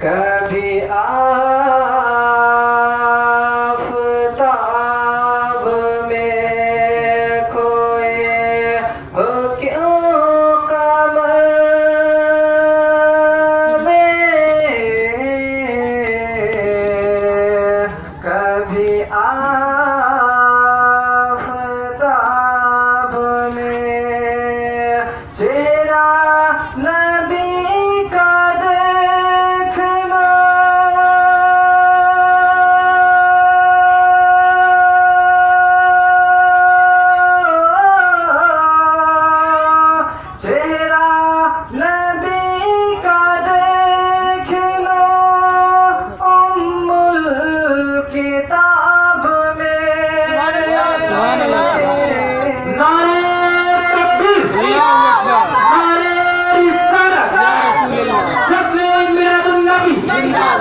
کبھی آفتاب میں کھوئے ہو کیوں قمر میں، کبھی آفتاب میں چہرہ نبی کا دیکھنا، چہرہ نبی کا دیکھنا ام الکتاب میں۔ نعرہ تکبیر، نعرہ رسالت، جشن میلاد النبی۔